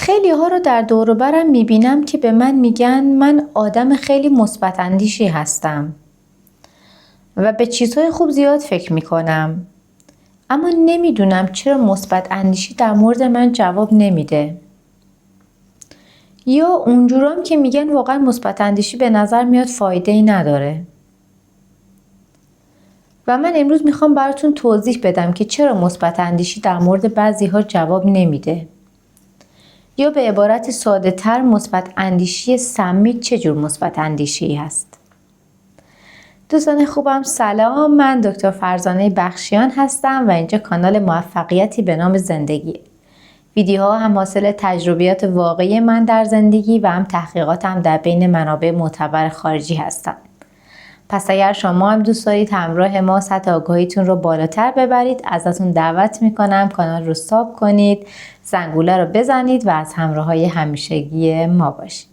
خیلی ها رو در دور و برم میبینم که به من میگن من آدم خیلی مثبت اندیشی هستم و به چیزهای خوب زیاد فکر میکنم، اما نمیدونم چرا مثبت اندیشی در مورد من جواب نمیده. یا اونجورام که میگن واقعا مثبت اندیشی به نظر میاد فایده ای نداره. و من امروز میخوام براتون توضیح بدم که چرا مثبت اندیشی در مورد بعضی ها جواب نمیده. یا به عبارت ساده تر مثبت اندیشی سمی چه جور مثبت اندیشی هست؟ دوستان خوبم، سلام، من دکتر فرزانه بخشیان هستم و اینجا کانال موفقیتی به نام زندگی. ویدیوها هم حاصل تجربیات واقعی من در زندگی و هم تحقیقاتم در بین منابع معتبر خارجی هستند. پس اگر شما هم دوست دارید همراه ما سطح آگاهیتون رو بالاتر ببرید، ازتون دعوت میکنم کانال رو ساب کنید، زنگوله رو بزنید و از همراهای همیشگی ما باشید.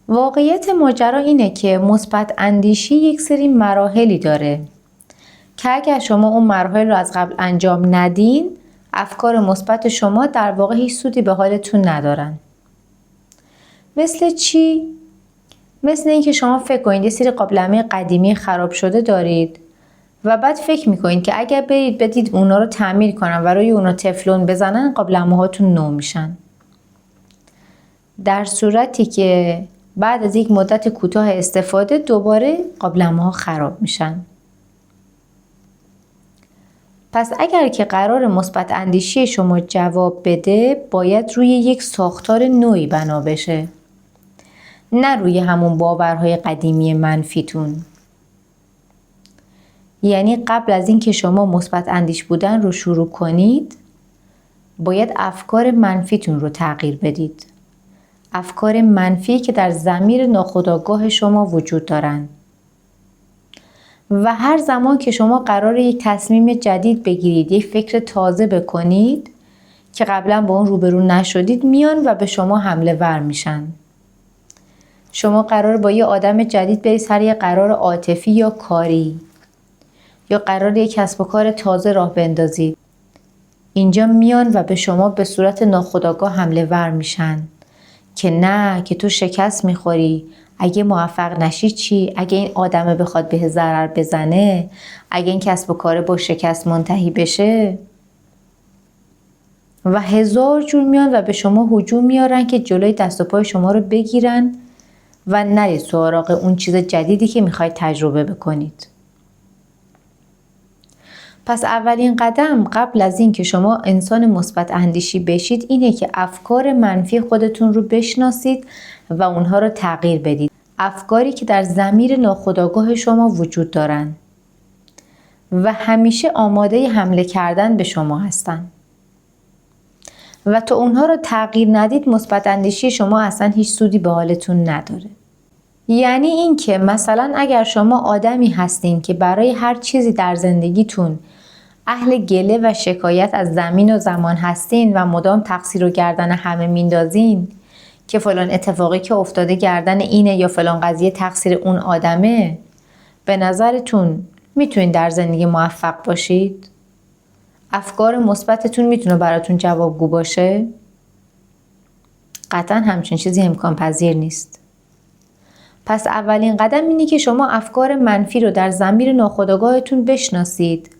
واقعیت ماجرا اینه که مثبت اندیشی یک سری مراحلی داره که اگر شما اون مراحل رو از قبل انجام ندین، افکار مثبت شما در واقع هیچ سودی به حالتون ندارن. مثل چی؟ مثل اینکه شما فکر کنید یه سری قابلمه قدیمی خراب شده دارید و بعد فکر میکنید که اگر برید بدید اونا رو تعمیر کنن و روی اونا تفلون بزنن، قابلمه هاتون نو میشن. در صورتی که بعد از یک مدت کوتاه استفاده دوباره قابلمه ها خراب میشن. پس اگر که قرار مثبت اندیشی شما جواب بده، باید روی یک ساختار نوعی بنا بشه، نه روی همون باورهای قدیمی منفیتون. یعنی قبل از اینکه شما مثبت اندیش بودن رو شروع کنید، باید افکار منفیتون رو تغییر بدید. افکار منفی که در ضمیر ناخودآگاه شما وجود دارن. و هر زمان که شما قراره یک تصمیم جدید بگیرید، یک فکر تازه بکنید که قبلا با اون روبرو نشدید، میان و به شما حمله ور میشن. شما قراره با یه آدم جدید برید سر یه قرار عاطفی یا کاری، یا قراره یک کسب و کار تازه راه بندازید. اینجا میان و به شما به صورت ناخودآگاه حمله ور میشن که نه، که تو شکست میخوری، اگه موفق نشی چی؟ اگه این آدمه بخواد به ضرر بزنه، اگه این کسب و کار با شکست منتهی بشه، و هزار جور میان و به شما هجوم میارن که جلوی دست و پای شما رو بگیرن و نرید سراغ اون چیز جدیدی که میخواید تجربه بکنید. پس اولین قدم قبل از این که شما انسان مثبت اندیشی بشید اینه که افکار منفی خودتون رو بشناسید و اونها رو تغییر بدید. افکاری که در ضمیر ناخودآگاه شما وجود دارن و همیشه آماده حمله کردن به شما هستن. و تا اونها رو تغییر ندید، مثبت اندیشی شما اصلا هیچ سودی به حالتون نداره. یعنی این که مثلا اگر شما آدمی هستین که برای هر چیزی در زندگیتون اهل گله و شکایت از زمین و زمان هستین و مدام تقصیر و گردن همه میندازین که فلان اتفاقی که افتاده گردن اینه یا فلان قضیه تقصیر اون آدمه، به نظرتون میتونین در زندگی موفق باشید؟ افکار مثبتتون میتونه براتون جوابگو باشه؟ قطعا همچین چیزی امکان پذیر نیست. پس اولین قدم اینه که شما افکار منفی رو در ضمیر ناخودآگاهتون بشناسید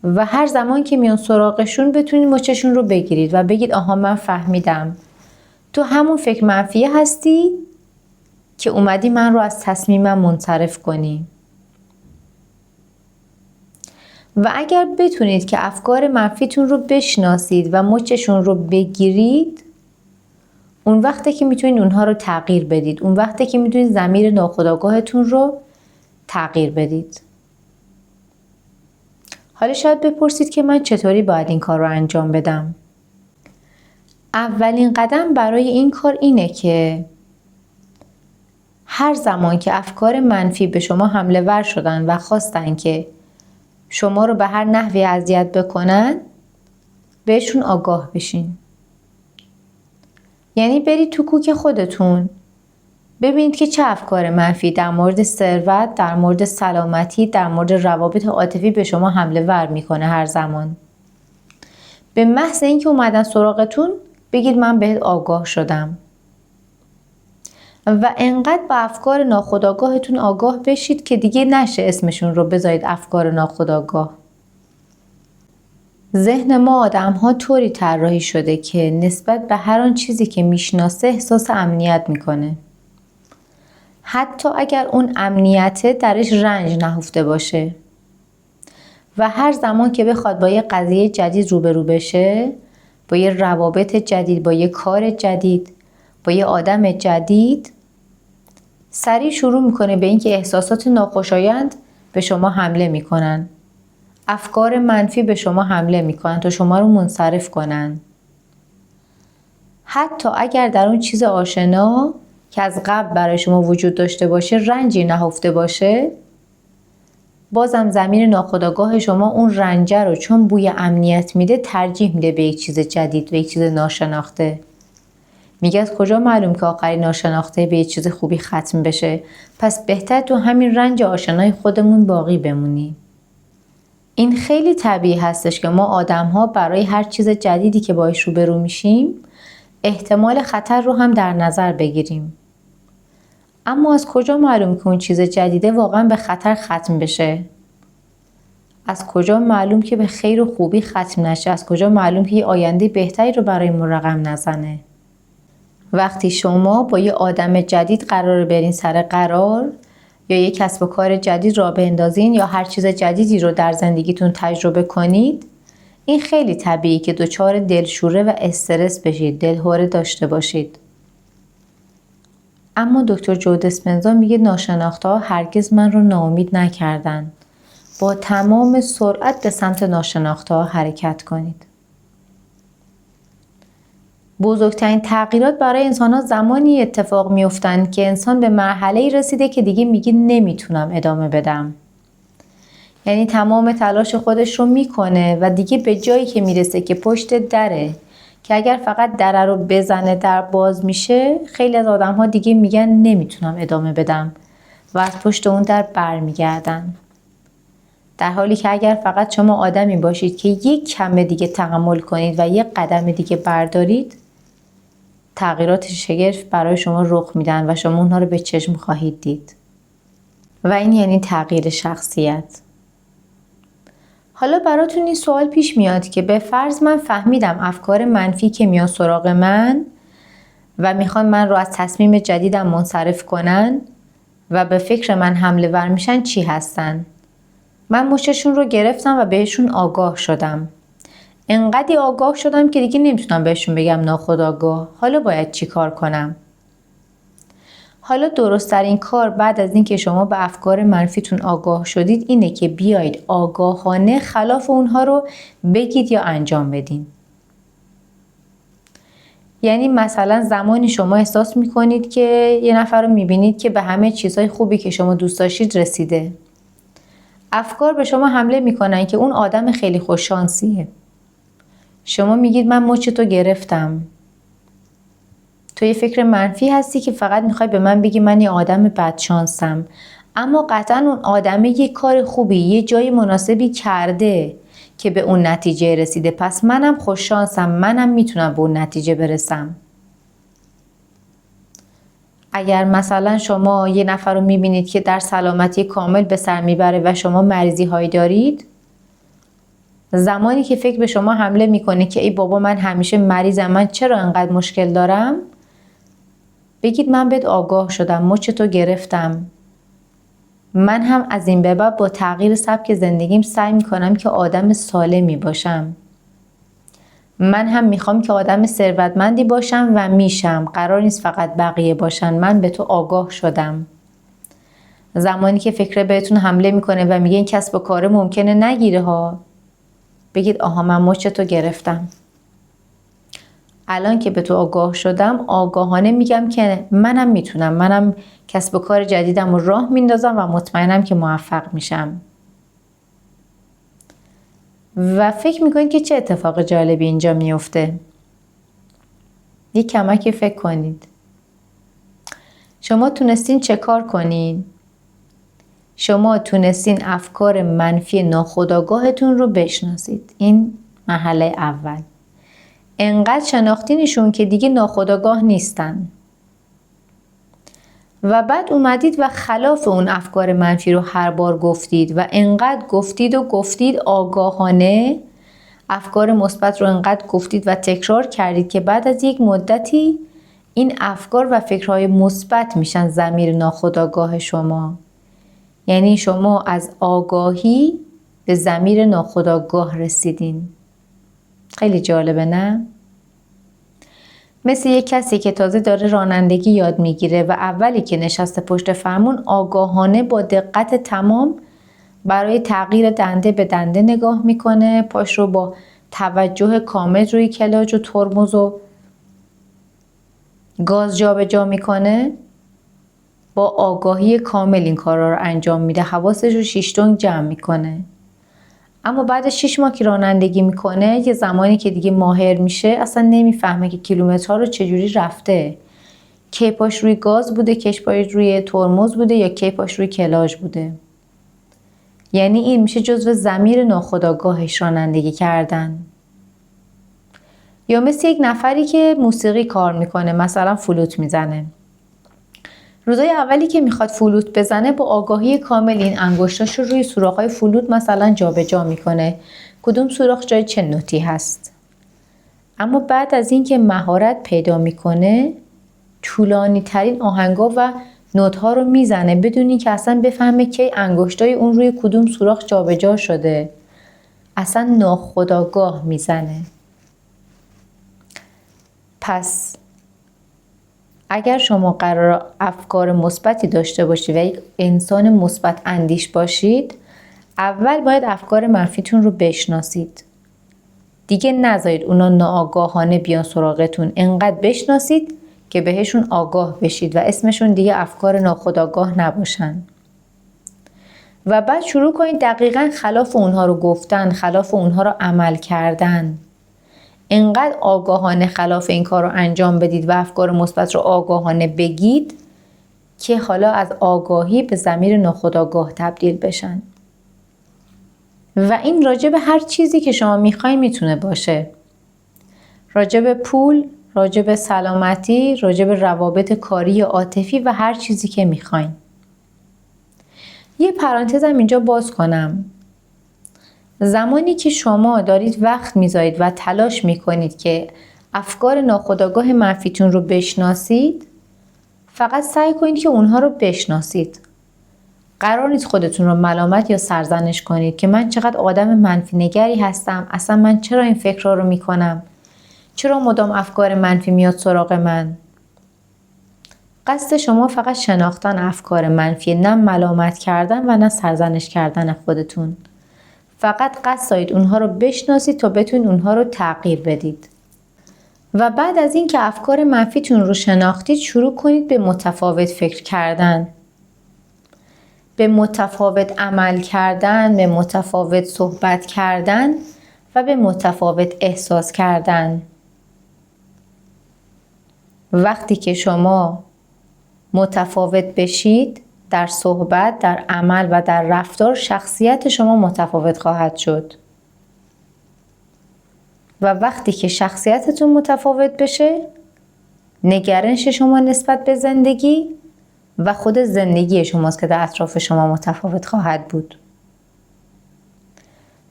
و هر زمان که میان سراغشون بتونید مچشون رو بگیرید و بگید آها من فهمیدم، تو همون فکر منفیه هستی که اومدی من رو از تصمیمم منصرف کنی. و اگر بتونید که افکار منفیتون رو بشناسید و مچشون رو بگیرید، اون وقته که میتونید اونها رو تغییر بدید. اون وقته که میتونید ضمیر ناخودآگاهتون رو تغییر بدید. حالا شاید بپرسید که من چطوری باید این کار رو انجام بدم؟ اولین قدم برای این کار اینه که هر زمان که افکار منفی به شما حمله ور شدن و خواستن که شما رو به هر نحوی اذیت بکنن، بهشون آگاه بشین. یعنی برید تو کوک خودتون ببینید که چه افکار منفی در مورد ثروت، در مورد سلامتی، در مورد روابط عاطفی به شما حمله ور میکنه هر زمان. به محض اینکه اومدن سراغتون بگید من بهت آگاه شدم و انقدر با افکار ناخودآگاهتون آگاه بشید که دیگه نشه اسمشون رو بذارید افکار ناخودآگاه. ذهن ما آدم‌ها طوری طراحی شده که نسبت به هر آن چیزی که میشناسه احساس امنیت میکنه، حتی اگر اون امنیت درش رنج نهفته باشه. و هر زمان که بخواد با یه قضیه جدید روبرو بشه، با یه روابط جدید، با یه کار جدید، با یه آدم جدید، سریع شروع میکنه به اینکه احساسات ناخوشایند به شما حمله میکنن. افکار منفی به شما حمله میکنن تا شما رو منصرف کنن. حتی اگر در اون چیز آشنا که از قبل برای شما وجود داشته باشه رنجی نهفته باشه، بازم ضمیر ناخودآگاه شما اون رنج رو چون بوی امنیت میده ترجیح میده به یک چیز جدید، به یک چیز ناشناخته. میگه از کجا معلوم که آخرین ناشناخته به یک چیز خوبی ختم بشه؟ پس بهتر تو همین رنج آشنای خودمون باقی بمونی. این خیلی طبیعی هستش که ما آدم‌ها برای هر چیز جدیدی که باهاش روبرو میشیم احتمال خطر رو هم در نظر بگیریم. اما از کجا معلوم که اون چیز جدیده واقعا به خطر ختم بشه؟ از کجا معلوم که به خیر و خوبی ختم نشه؟ از کجا معلوم که یه آینده بهتری رو برای ما رقم نزنه؟ وقتی شما با یه آدم جدید قراره برین سر قرار، یا یک کسب و کار جدید را بندازین، یا هر چیز جدیدی رو در زندگیتون تجربه کنید، این خیلی طبیعی که دچار دلشوره و استرس بشید، دلهوره داشته باشید. اما دکتر جو دیسپنزا میگه ناشناخته‌ها هرگز من رو ناامید نکردن. با تمام سرعت به سمت ناشناخته‌ها حرکت کنید. بزرگترین تغییرات برای انسان‌ها زمانی اتفاق می‌افتند که انسان به مرحله‌ای رسیده که دیگه میگه نمیتونم ادامه بدم. یعنی تمام تلاش خودش رو میکنه و دیگه به جایی که میرسه که پشت دره، که اگر فقط دره رو بزنه در باز میشه، خیلی از آدم‌ها دیگه میگن نمیتونم ادامه بدم و از پشت اون در برمیگردن. در حالی که اگر فقط شما آدمی باشید که یک کم دیگه تحمل کنید و یک قدم دیگه بردارید، تغییرات شگرف برای شما رخ میدن و شما اونها رو به چشم خواهید دید. و این یعنی تغییر شخصیت. حالا براتون این سوال پیش میاد که به فرض من فهمیدم افکار منفی که میان سراغ من و میخوان من رو از تصمیم جدیدم منصرف کنن و به فکر من حمله ور میشن چی هستن؟ من مشتشون رو گرفتم و بهشون آگاه شدم. انقدی آگاه شدم که دیگه نمیتونم بهشون بگم ناخودآگاه. حالا باید چی کار کنم؟ حالا درست‌ترین کار بعد از اینکه شما به افکار منفیتون آگاه شدید اینه که بیایید آگاهانه خلاف اونها رو بگید یا انجام بدین. یعنی مثلا زمانی شما احساس میکنید که یه نفر رو میبینید که به همه چیزهای خوبی که شما دوست داشتید رسیده. افکار به شما حمله میکنن که اون آدم خیلی خوششانسیه. شما میگید من مچتو گرفتم. تو یه فکر منفی هستی که فقط میخوای به من بگی من یه آدم بدشانسم، اما قطعا اون آدمه یه کار خوبی، یه جای مناسبی کرده که به اون نتیجه رسیده. پس منم خوششانسم، منم میتونم به اون نتیجه برسم. اگر مثلا شما یه نفر رو میبینید که در سلامتی کامل به سر میبره و شما مریضی هایی دارید، زمانی که فکر به شما حمله میکنه که ای بابا من همیشه مریضم، من چرا انقدر مشکل دارم، بگید من بهت آگاه شدم، مچتو گرفتم. من هم از این به بعد با تغییر سبک زندگیم سعی میکنم که آدم سالمی باشم. من هم میخوام که آدم ثروتمندی باشم و میشم. قرار نیست فقط بقیه باشن. من به تو آگاه شدم. زمانی که فکر بهتون حمله میکنه و میگه این کسب و کار ممکنه نگیره ها، بگید آها من مچتو گرفتم. الان که به تو آگاه شدم، آگاهانه میگم که منم میتونم، منم کسب و کار جدیدم رو راه میندازم و مطمئنم که موفق میشم. و فکر میکنید که چه اتفاق جالبی اینجا میفته؟ یک کمکی فکر کنید. شما تونستین چه کار کنین؟ شما تونستین افکار منفی ناخودآگاهتون رو بشناسید. این مرحله اول. انقدر شناختینشون که دیگه ناخودآگاه نیستن. و بعد اومدید و خلاف اون افکار منفی رو هر بار گفتید و انقدر گفتید آگاهانه افکار مثبت رو انقدر گفتید و تکرار کردید که بعد از یک مدتی این افکار و فکرهای مثبت میشن ضمیر ناخودآگاه شما. یعنی شما از آگاهی به ضمیر ناخودآگاه رسیدین. خیلی جالبه نه؟ مثل یک کسی که تازه داره رانندگی یاد میگیره و اولی که نشسته پشت فرمون آگاهانه با دقت تمام برای تغییر دنده به دنده نگاه میکنه، پاش رو با توجه کامل روی کلاج و ترمز و گاز جابجا میکنه، با آگاهی کامل این کارا رو انجام میده، حواسش رو شیشتونگ جمع میکنه. اما بعد 6 ماه که رانندگی میکنه، یه زمانی که دیگه ماهر میشه اصلا نمیفهمه که کیلومترها رو چجوری رفته، کی پاش روی گاز بوده، کی پاش روی ترمز بوده یا کی پاش روی کلاژ بوده. یعنی این میشه جزو ضمیر ناخودآگاهش رانندگی کردن. یا مثل یک نفری که موسیقی کار میکنه، مثلا فلوت میزنه. روزای اولی که میخواد فلوت بزنه با آگاهی کامل این انگشتاش رو روی سوراخ‌های فلوت مثلا جابجا میکنه، کدوم سوراخ جای چه نوتی هست. اما بعد از اینکه مهارت پیدا میکنه، طولانی ترین آهنگا و نوت‌ها رو میزنه بدون اینکه اصلا بفهمه که انگشتای اون روی کدوم سوراخ جابجا شده. اصلا ناخودآگاه میزنه. پس اگر شما قرار افکار مثبتی داشته باشید و یک انسان مثبت اندیش باشید، اول باید افکار منفیتون رو بشناسید. دیگه نذارید اونا ناآگاهانه بیان سراغتون. انقدر بشناسید که بهشون آگاه بشید و اسمشون دیگه افکار ناخودآگاه نباشن. و بعد شروع کنید دقیقاً خلاف اونها رو گفتن، خلاف اونها رو عمل کردن. انقدر آگاهانه خلاف این کار رو انجام بدید و افکار مثبت رو آگاهانه بگید که حالا از آگاهی به ضمیر ناخودآگاه تبدیل بشن. و این راجع به هر چیزی که شما میخواین میتونه باشه. راجع به پول، راجع به سلامتی، راجع به روابط کاری عاطفی و هر چیزی که میخواین. یه پرانتزم اینجا باز کنم. زمانی که شما دارید وقت میذارید و تلاش میکنید که افکار ناخودآگاه منفیتون رو بشناسید، فقط سعی کنید که اونها رو بشناسید. قرار نیست خودتون رو ملامت یا سرزنش کنید که من چقدر آدم منفی نگری هستم، اصلا من چرا این فکرها رو میکنم، چرا مدام افکار منفی میاد سراغ من. قصد شما فقط شناختن افکار منفی، نه ملامت کردن و نه سرزنش کردن خودتون. فقط قصد دارید اونها رو بشناسید تا بتونید اونها رو تغییر بدید. و بعد از این که افکار منفیتون رو شناختید، شروع کنید به متفاوت فکر کردن، به متفاوت عمل کردن، به متفاوت صحبت کردن و به متفاوت احساس کردن. وقتی که شما متفاوت بشید در صحبت، در عمل و در رفتار، شخصیت شما متفاوت خواهد شد. و وقتی که شخصیتتون متفاوت بشه، نگرش شما نسبت به زندگی و خود زندگی شماست که در اطراف شما متفاوت خواهد بود.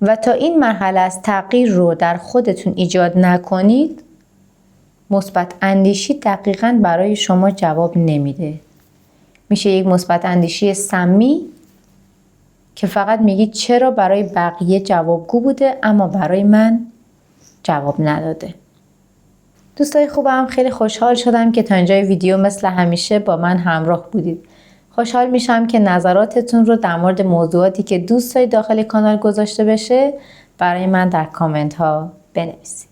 و تا این مرحله از تغییر رو در خودتون ایجاد نکنید، مثبت اندیشی دقیقاً برای شما جواب نمیده. میشه یک مثبت اندیشی سمی که فقط میگید چرا برای بقیه جوابگو بوده اما برای من جواب نداده. دوستای خوبم، خیلی خوشحال شدم که تا اینجای ویدیو مثل همیشه با من همراه بودید. خوشحال میشم که نظراتتون رو در مورد موضوعاتی که دوست دارید داخل کانال گذاشته بشه برای من در کامنت ها بنویسید.